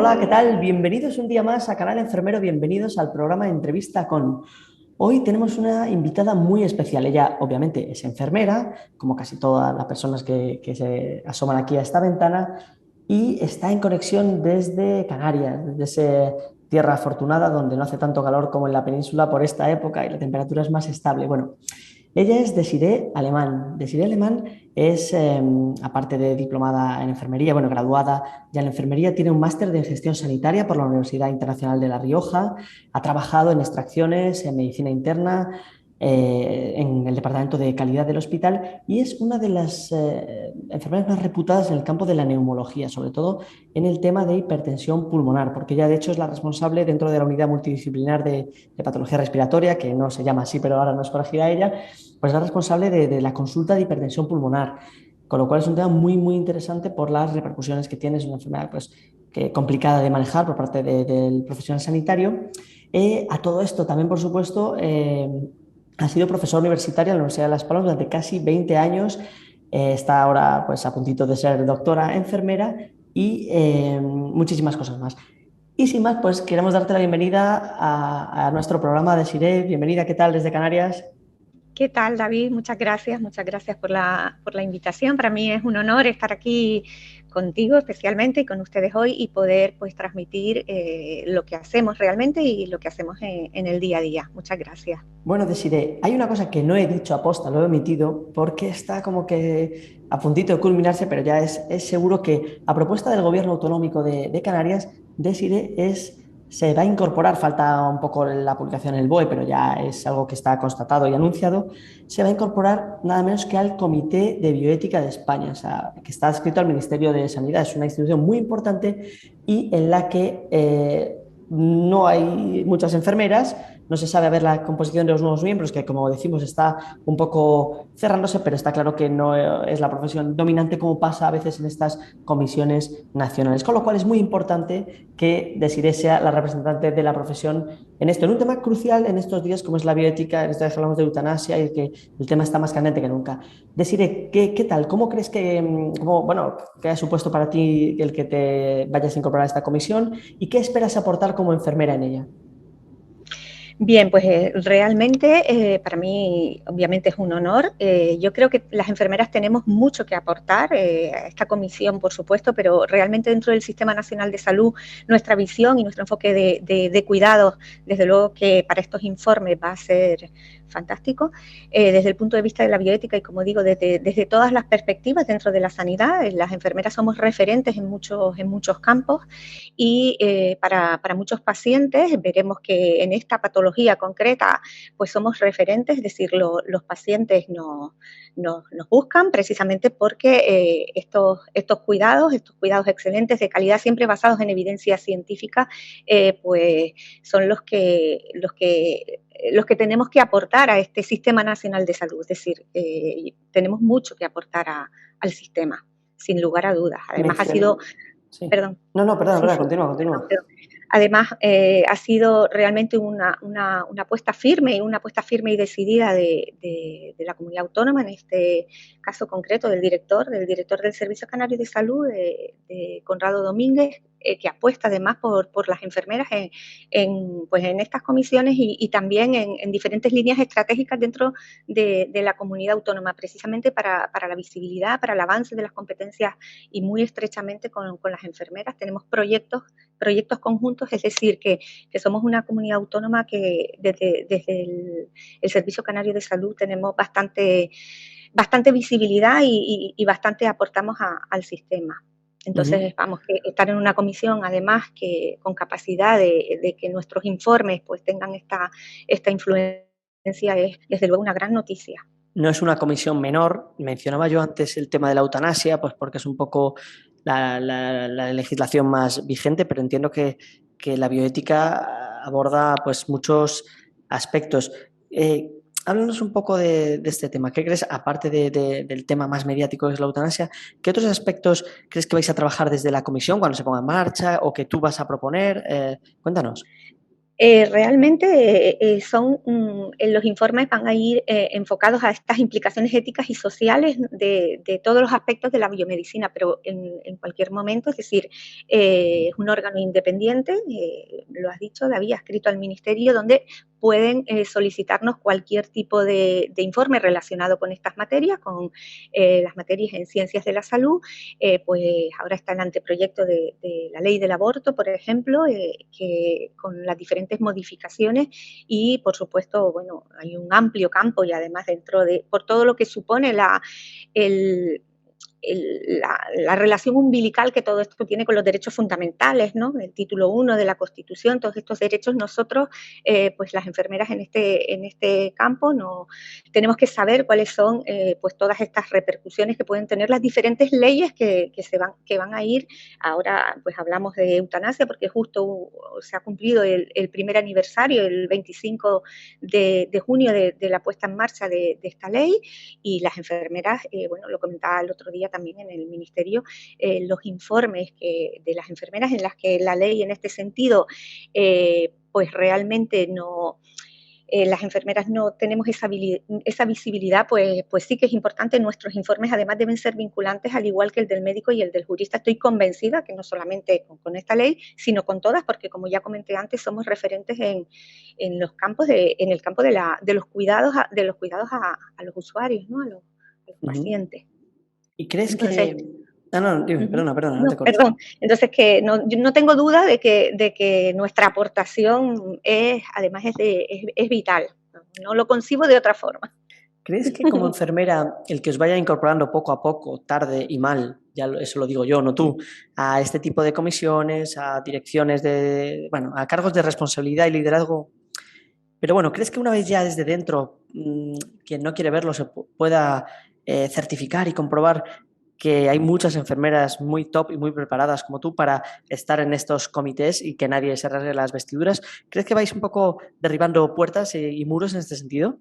Hola, ¿qué tal? Bienvenidos un día más a Canal Enfermero, bienvenidos al programa Entrevista con. Hoy tenemos una invitada muy especial. Ella obviamente es enfermera, como casi todas las personas que se asoman aquí a esta ventana, y está en conexión desde Canarias, desde esa tierra afortunada donde no hace tanto calor como en la península por esta época y la temperatura es más estable. Bueno, ella es Desiree Alemán. Desiree Alemán es, aparte de diplomada en enfermería, bueno, graduada ya en enfermería, tiene un máster de gestión sanitaria por la Universidad Internacional de La Rioja, ha trabajado en extracciones, en medicina interna, en el departamento de calidad del hospital y es una de las enfermeras más reputadas en el campo de la neumología, sobre todo en el tema de hipertensión pulmonar, porque ella de hecho es la responsable dentro de la unidad multidisciplinar de patología respiratoria, que no se llama así, pero ahora no es corregida a ella, pues es responsable de la consulta de hipertensión pulmonar, con lo cual es un tema muy, muy interesante por las repercusiones que tiene, es una enfermedad pues, complicada de manejar por parte del profesional sanitario. A todo esto también, por supuesto, ha sido profesor universitario en la Universidad de Las Palmas durante casi 20 años, está ahora pues, a puntito de ser doctora enfermera y muchísimas cosas más. Y sin más, pues queremos darte la bienvenida a nuestro programa de Desiree. Bienvenida, ¿qué tal desde Canarias? ¿Qué tal, David? Muchas gracias por la invitación. Para mí es un honor estar aquí contigo especialmente y con ustedes hoy y poder pues transmitir lo que hacemos realmente y lo que hacemos en el día a día. Muchas gracias. Bueno, Desiree, hay una cosa que no he dicho aposta, lo he omitido, porque está como que a puntito de culminarse, pero ya es seguro que a propuesta del Gobierno Autonómico de Canarias, Desiree se va a incorporar, falta un poco la publicación en el BOE, pero ya es algo que está constatado y anunciado, se va a incorporar nada menos que al Comité de Bioética de España, o sea, que está adscrito al Ministerio de Sanidad. Es una institución muy importante y en la que no hay muchas enfermeras, no se sabe a ver la composición de los nuevos miembros, que como decimos está un poco cerrándose, pero está claro que no es la profesión dominante como pasa a veces en estas comisiones nacionales. Con lo cual es muy importante que Desiree sea la representante de la profesión en esto, en un tema crucial en estos días como es la bioética, en estos días que hablamos de eutanasia y que el tema está más candente que nunca. Desiree, ¿qué tal? ¿Cómo crees que, bueno, qué ha supuesto para ti el que te vayas a incorporar a esta comisión y qué esperas aportar como enfermera en ella? Bien, pues realmente para mí obviamente es un honor. Yo creo que las enfermeras tenemos mucho que aportar a esta comisión, por supuesto, pero realmente dentro del Sistema Nacional de Salud, nuestra visión y nuestro enfoque de cuidados, desde luego que para estos informes va a ser fantástico. Desde el punto de vista de la bioética y como digo, desde todas las perspectivas dentro de la sanidad, las enfermeras somos referentes en muchos campos y para muchos pacientes veremos que en esta patología concreta pues somos referentes, es decir, los pacientes nos buscan precisamente porque estos cuidados excelentes de calidad, siempre basados en evidencia científica, pues son los que tenemos que aportar a este Sistema Nacional de Salud, es decir, tenemos mucho que aportar al sistema, sin lugar a dudas. Además ha sido, Mención. Sí. perdón, No, no, perdón, sí, perdón, sí, continúa, perdón, continúa. perdón. Además, ha sido realmente una apuesta firme, una apuesta firme y decidida de la comunidad autónoma, en este caso concreto del director del Servicio Canario de Salud, de Conrado Domínguez, que apuesta además por las enfermeras pues en estas comisiones y también en diferentes líneas estratégicas dentro de la comunidad autónoma, precisamente para la visibilidad, para el avance de las competencias y muy estrechamente con las enfermeras. Tenemos proyectos conjuntos, es decir, que somos una comunidad autónoma que desde el Servicio Canario de Salud tenemos bastante visibilidad y bastante aportamos al sistema. Ujú. Entonces, vamos, que estar en una comisión, además, que con capacidad de que nuestros informes pues tengan esta influencia, es desde luego una gran noticia. No es una comisión menor. Mencionaba yo antes el tema de la eutanasia, pues porque es un poco la legislación más vigente, pero entiendo que la bioética aborda pues muchos aspectos. Eh, Háblanos un poco de este tema. ¿Qué crees, aparte del tema más mediático que es la eutanasia, qué otros aspectos crees que vais a trabajar desde la comisión cuando se ponga en marcha o que tú vas a proponer? Cuéntanos. Realmente los informes van a ir enfocados a estas implicaciones éticas y sociales de todos los aspectos de la biomedicina, pero en cualquier momento, es decir, es un órgano independiente, lo has dicho, David, adscrito al Ministerio, donde pueden solicitarnos cualquier tipo de informe relacionado con estas materias, con las materias en ciencias de la salud. Pues ahora está el anteproyecto de la ley del aborto, por ejemplo, que con las diferentes modificaciones y, por supuesto, bueno, hay un amplio campo y además por todo lo que supone el, la relación umbilical que todo esto tiene con los derechos fundamentales, ¿no? El título 1 de la Constitución, todos estos derechos, nosotros, pues las enfermeras en este campo, no, tenemos que saber cuáles son pues todas estas repercusiones que pueden tener las diferentes leyes que van a ir. Ahora pues hablamos de eutanasia porque justo se ha cumplido el primer aniversario, el 25 de junio de la puesta en marcha de esta ley, y las enfermeras, bueno, lo comentaba el otro día también en el Ministerio, los informes de las enfermeras en las que la ley en este sentido pues realmente no, las enfermeras no tenemos esa visibilidad, pues sí que es importante. Nuestros informes además deben ser vinculantes, al igual que el del médico y el del jurista. Estoy convencida que no solamente con esta ley, sino con todas, porque como ya comenté antes, somos referentes en los campos en el campo de los cuidados a los usuarios, ¿no? A los pacientes. ¿Y crees Entonces, que... Ah, no, dime, perdona, no te no, cortes. perdón. Entonces, que no, yo no tengo duda de que nuestra aportación además es vital. No lo concibo de otra forma. ¿Crees que como enfermera, el que os vaya incorporando poco a poco, tarde y mal, eso lo digo yo, no tú, a este tipo de comisiones, a direcciones bueno, a cargos de responsabilidad y liderazgo? Pero bueno, ¿crees que una vez ya desde dentro, quien no quiere verlo se pueda certificar y comprobar que hay muchas enfermeras muy top y muy preparadas como tú para estar en estos comités y que nadie se rasgue las vestiduras? ¿Crees que vais un poco derribando puertas y muros en este sentido?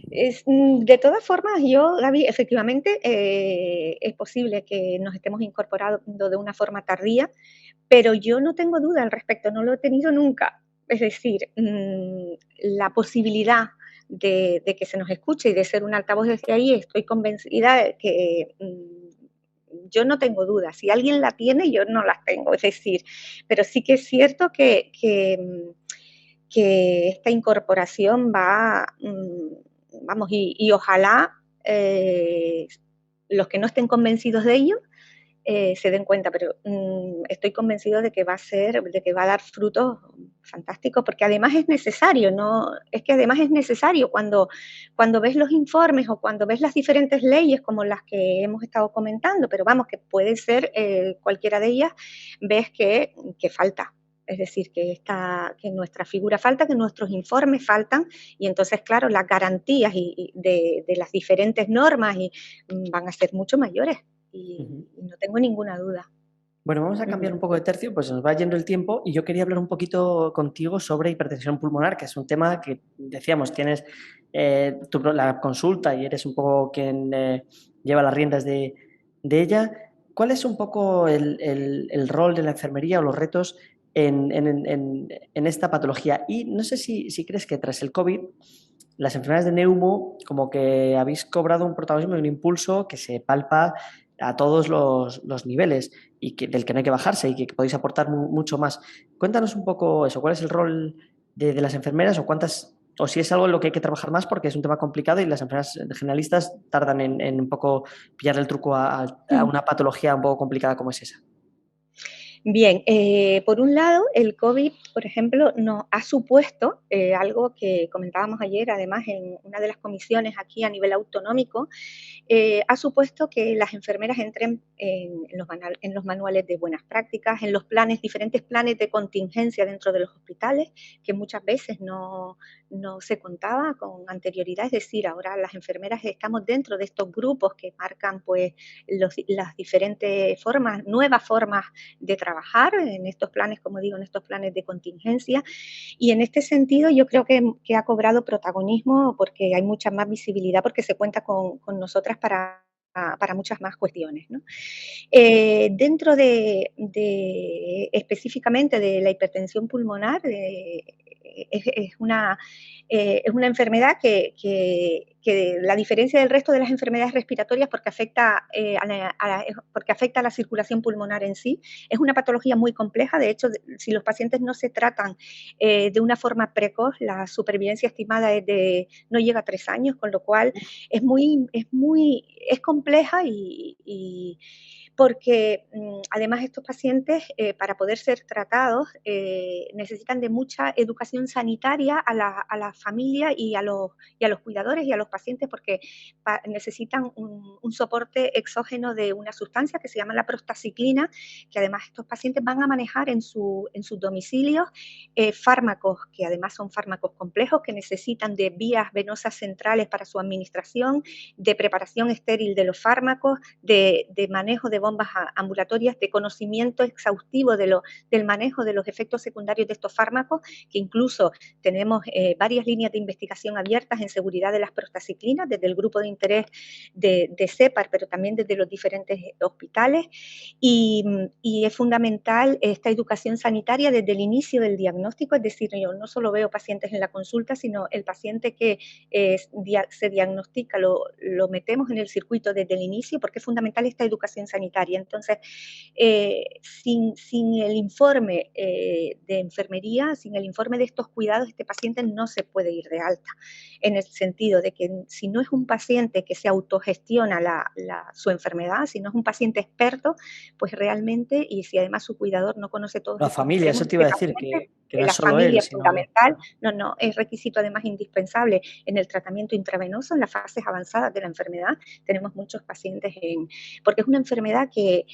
De todas formas, Gaby, efectivamente, es posible que nos estemos incorporando de una forma tardía, pero yo no tengo duda al respecto, no lo he tenido nunca. Es decir, la posibilidad de que se nos escuche y de ser un altavoz desde ahí, estoy convencida de que yo no tengo dudas. Si alguien la tiene, yo no las tengo. Es decir, pero sí que es cierto que esta incorporación va, vamos, y ojalá los que no estén convencidos de ello se den cuenta, pero estoy convencido de que de que va a dar frutos fantásticos, porque además es necesario, ¿no? Es que además es necesario cuando ves los informes o cuando ves las diferentes leyes como las que hemos estado comentando, pero vamos, que puede ser cualquiera de ellas, ves que falta. Es decir, que nuestra figura falta, que nuestros informes faltan, y entonces, claro, las garantías de las diferentes normas van a ser mucho mayores. Y no tengo ninguna duda. Bueno, vamos a cambiar un poco de tercio, pues nos va yendo el tiempo y yo quería hablar un poquito contigo sobre hipertensión pulmonar, que es un tema que decíamos, tienes la consulta y eres un poco quien lleva las riendas de ella. ¿Cuál es un poco el rol de la enfermería o los retos en esta patología? Y no sé si crees que tras el COVID, las enfermedades de neumo como que habéis cobrado un protagonismo y un impulso que se palpa a todos los niveles y del que no hay que bajarse y que podéis aportar mucho más. Cuéntanos un poco eso, ¿cuál es el rol de las enfermeras o si es algo en lo que hay que trabajar más porque es un tema complicado y las enfermeras generalistas tardan en un poco pillar el truco a una patología un poco complicada como es esa? Bien, por un lado, el COVID, por ejemplo, nos ha supuesto algo que comentábamos ayer, además, en una de las comisiones aquí a nivel autonómico, ha supuesto que las enfermeras entren en los manuales de buenas prácticas, en los diferentes planes de contingencia dentro de los hospitales, que muchas veces no se contaba con anterioridad. Es decir, ahora las enfermeras estamos dentro de estos grupos que marcan pues las diferentes formas, nuevas formas de trabajar en estos planes, como digo, en estos planes de contingencia. Y en este sentido yo creo que ha cobrado protagonismo porque hay mucha más visibilidad, porque se cuenta con nosotras para para muchas más cuestiones, ¿no? Dentro específicamente de la hipertensión pulmonar, es una enfermedad que la diferencia del resto de las enfermedades respiratorias porque porque afecta a la circulación pulmonar en sí. Es una patología muy compleja. De hecho, si los pacientes no se tratan de una forma precoz, la supervivencia estimada no llega a 3 años, con lo cual es compleja y porque además estos pacientes, para poder ser tratados, necesitan de mucha educación sanitaria a la familia y a los cuidadores y a los pacientes, porque necesitan un soporte exógeno de una sustancia que se llama la prostacyclina, que además estos pacientes van a manejar en sus domicilios, fármacos que además son fármacos complejos que necesitan de vías venosas centrales para su administración, de preparación estéril de los fármacos, de manejo de bombas ambulatorias, de conocimiento exhaustivo del manejo de los efectos secundarios de estos fármacos, que incluso tenemos varias líneas de investigación abiertas en seguridad de las prostacyclinas, desde el grupo de interés de CEPAR, pero también desde los diferentes hospitales, y es fundamental esta educación sanitaria desde el inicio del diagnóstico, es decir, yo no solo veo pacientes en la consulta, sino el paciente que se diagnostica, lo metemos en el circuito desde el inicio, porque es fundamental esta educación sanitaria. Entonces, sin el informe de enfermería, sin el informe de estos cuidados, este paciente no se puede ir de alta, en el sentido de que si no es un paciente que se autogestiona su enfermedad, si no es un paciente experto, pues realmente, y si además su cuidador no conoce todos La estos familia, eso extremos, te iba este a decir, paciente, que no es la solo él, familia es sino... fundamental, no, es requisito además indispensable en el tratamiento intravenoso, en las fases avanzadas de la enfermedad. Tenemos muchos pacientes porque es una enfermedad que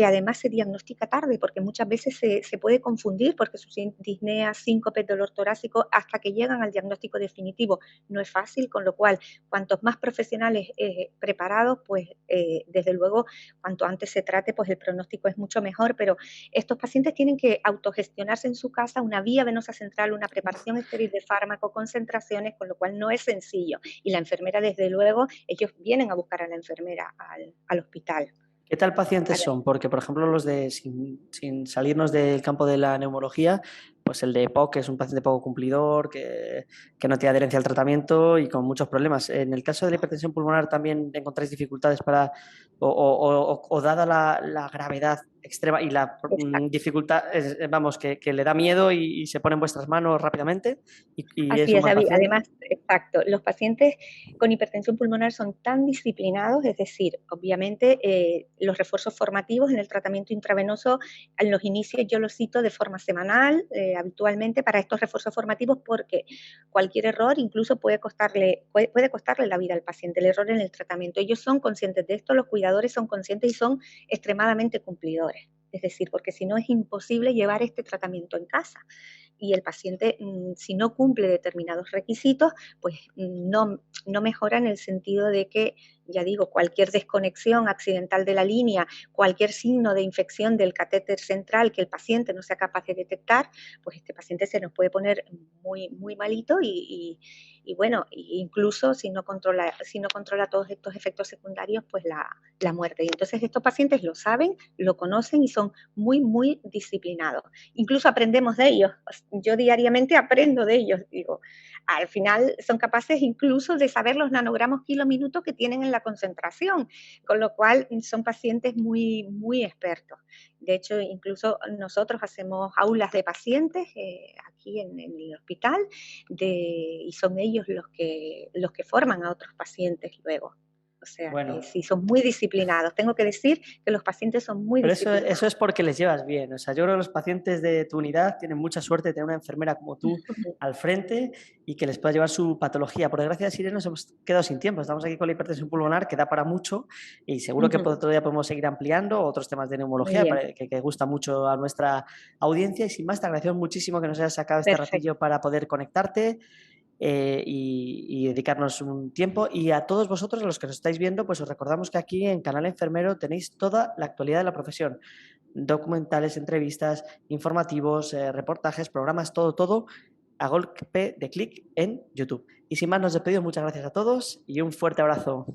además se diagnostica tarde, porque muchas veces se puede confundir, porque su disnea, síncope, dolor torácico, hasta que llegan al diagnóstico definitivo. No es fácil, con lo cual, cuantos más profesionales preparados, pues desde luego, cuanto antes se trate, pues el pronóstico es mucho mejor, pero estos pacientes tienen que autogestionarse en su casa una vía venosa central, una preparación estéril de fármaco, concentraciones, con lo cual no es sencillo. Y la enfermera, desde luego, ellos vienen a buscar a la enfermera al hospital. ¿Qué tal pacientes son? Porque, por ejemplo, sin salirnos del campo de la neumología, pues el de EPOC, que es un paciente poco cumplidor, que no tiene adherencia al tratamiento y con muchos problemas. En el caso de la hipertensión pulmonar, ¿también encontráis dificultades o dada la gravedad extrema y la dificultad, vamos, que le da miedo y se pone en vuestras manos rápidamente y es Así un es, buen David. paciente? Además, exacto, los pacientes con hipertensión pulmonar son tan disciplinados, es decir, obviamente los refuerzos formativos en el tratamiento intravenoso, en los inicios yo los cito de forma semanal, habitualmente para estos refuerzos formativos, porque cualquier error incluso puede costarle la vida al paciente, el error en el tratamiento. Ellos son conscientes de esto, los cuidadores son conscientes y son extremadamente cumplidores. Es decir, porque si no es imposible llevar este tratamiento en casa. Y el paciente, si no cumple determinados requisitos, pues no mejora en el sentido de que, ya digo, cualquier desconexión accidental de la línea, cualquier signo de infección del catéter central que el paciente no sea capaz de detectar, pues este paciente se nos puede poner muy, muy malito y bueno, incluso si no controla todos estos efectos secundarios, pues la muerte. Y entonces estos pacientes lo saben, lo conocen y son muy, muy disciplinados. Incluso aprendemos de ellos. Yo diariamente aprendo de ellos, digo. Al final son capaces incluso de saber los nanogramos kilo minuto que tienen en la concentración, con lo cual son pacientes muy, muy expertos. De hecho, incluso nosotros hacemos aulas de pacientes aquí en el hospital y son ellos los que forman a otros pacientes luego. O sea, que Bueno, sí, son muy disciplinados. Tengo que decir que los pacientes son muy pero eso disciplinados. es porque les llevas bien. O sea, yo creo que los pacientes de tu unidad tienen mucha suerte de tener una enfermera como tú al frente y que les pueda llevar su patología. Por desgracia, Sirene, nos hemos quedado sin tiempo. Estamos aquí con la hipertensión pulmonar, que da para mucho y seguro que otro día podemos seguir ampliando otros temas de Muy neumología bien, que gusta mucho a nuestra audiencia. Y sin más, te agradecemos muchísimo que nos hayas sacado este perfecto. ratillo para poder conectarte. Y dedicarnos un tiempo. Y a todos vosotros, a los que nos estáis viendo, pues os recordamos que aquí en Canal Enfermero tenéis toda la actualidad de la profesión. Documentales, entrevistas, informativos, reportajes, programas, todo a golpe de clic en YouTube. Y sin más, nos despedimos. Muchas gracias a todos y un fuerte abrazo.